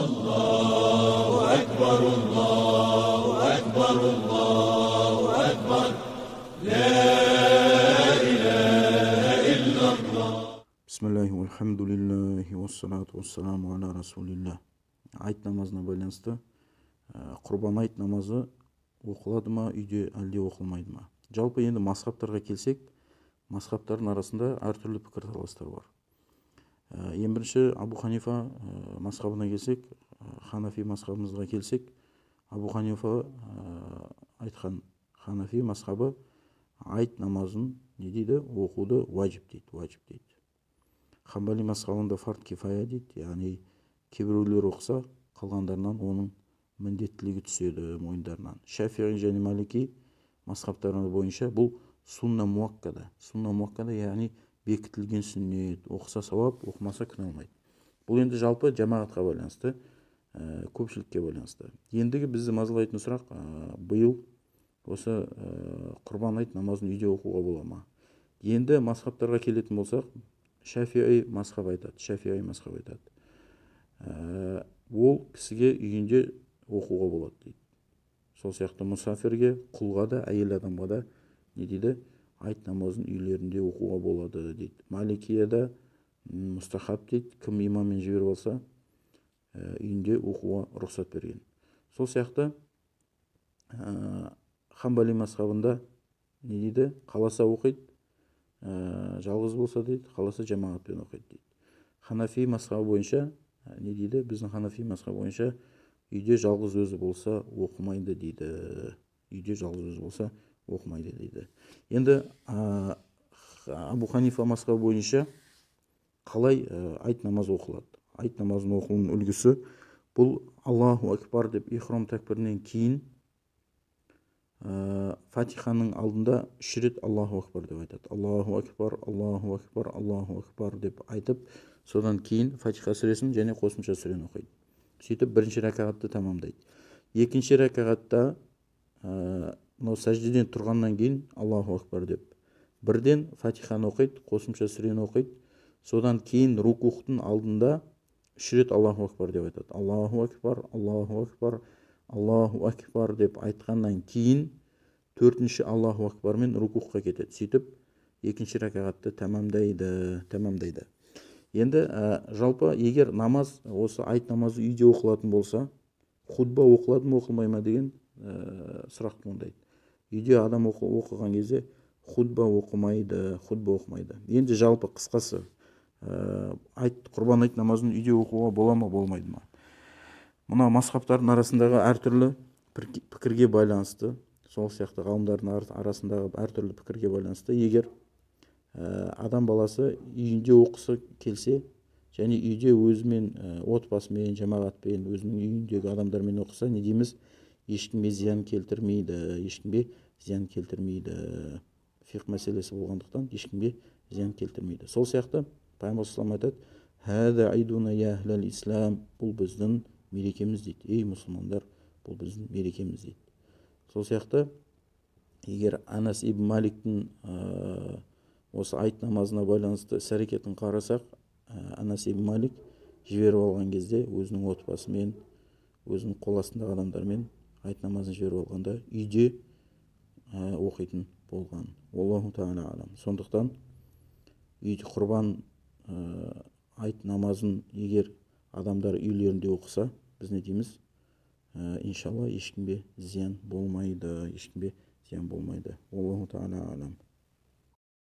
Bismillahi walhamdulillahi wassalatu wassalamu ala rasulillah. Айт намазына байланысты құрбан айт намазы оқылады ма, үйде әлде оқылмайды ма? Жалпы енді мазхабтарға келсек, мазхабтардың арасында әртүрлі пікірталастар бар. Ең бірінші Абу Ханифа мазхабына келсек, Ханафи мазхабымызға келсек, Абу Ханифа айтқан Ханафи мазхабы айт намазын не дейді? Оқуды важип дейді. Хамбали мазхабында фард кифая дейді, яғни кейбіреулер оқыса, қалғандарынан оның міндеттілігі түседі мойындарынан. Шафиғи және Малики мазхабтары бойынша бұл сунна муаккада, яғни бекітілген сүннет, оқыса сауап, оқымаса күнә алмайды. Бұл енді жалпы жамағатқа байланысты, көпшілікке байланысты. Ендігі бізді мазалайтын сұрақ, биыл осы құрбан айт намазын үйде оқуға бола ма? Енді мазхабтарға келетін болсақ, Шафиғи мазхаб айтады. Ол кісіге үйінде оқуға болады дейді. Сол сияқты мұсафирге, құлға да, әйел адамға да не дейді? Айт намазын үйлерінде оқуға болады дейді. Маликияда мұстахаб дейді. Кім имаммен жіберіп алса, үйінде оқуға рұқсат берген. Сол сияқты Хамбали мазхабында не дейді? Қаласа оқиды, жалғыз болса дейді, қаласа жамағатпен оқиды дейді. Ханафи мазхабы бойынша не дейді? Біздің Ханафи мазхабы бойынша үйде жалғыз өзі болса оқымайды дейді. Енді Абу Ханифа мазхабы бойынша қалай айт намазы оқылады? Айт намазының оқылуының үлгісі бұл Аллаху акбар деп ихрам тәкбірінен кейін Фатиханың алдында 3 рет Аллаху акбар деп айтады. Аллаху акбар, Аллаху акбар, Аллаху акбар деп айтып, содан кейін Фатиха сүресін және қосымша сүрені оқиды. Сөйтіп бірінші рәкағатты тамамдайды. Екінші рәкағатта сәждеден тұрғаннан кейін Аллаху акбар деп бірден Фатиханы оқиды, қосымша сүрені оқиды. Содан кейін рукухтың алдында 3 рет Аллаху акбар деп айтады. Аллаху акбар, Аллаху акбар, Аллаху акбар деп айтқаннан кейін 4-ші Аллаху акбармен рукухқа кетеді. Сөйтіп екінші рәкағатты тамамдайды. Енді жалпы егер намаз, осы айт намазы үйде оқылатын болса, хутба оқылады ма, оқылмай ма деген сұрақ туындайды. Үйде адам оқыған кезде хутба оқымайды. Енді жалпы қысқасы, құрбан айт намазын үйде оқуға бола ма, болмайды ма? Мына мазхабтардың арасындағы әртүрлі пікірге байланысты, сол сияқты ғалымдардың арасындағы әртүрлі пікірге байланысты, егер адам баласы үйінде оқысы келсе, және үйде өзімен, отбасымен, жамағатпен, өзінің үйіндегі адамдармен оқыса, не дейміз? Ешкімге зиян келтірмейді. Фиқ мәселесі болғандықтан ешкімге зиян келтірмейді. Сол сияқты Пайғамбар саллаллаху алейхи ва саллям айтады: "Хада айдуна я ахлал ислам", бұл біздің мерекеміз дейді. Ей мұсылмандар, бұл біздің мерекеміз дейді. Сол сияқты егер Анас ибн Маликтің осы айт намазына байланысты іс-әрекетін қарасақ, Анас ибн Малик жіберіп алған кезде өзінің отбасымен, өзінің қол астындағы адамдармен айт намазын жіберіп алғанда үйде оқитын болған. Аллаху тағала алам. Сондықтан үйде құрбан айт намазын егер адамдар үйлерінде оқыса, біз не дейміз? Иншалла ешкімге зиян болмайды. Аллаху тағала алам.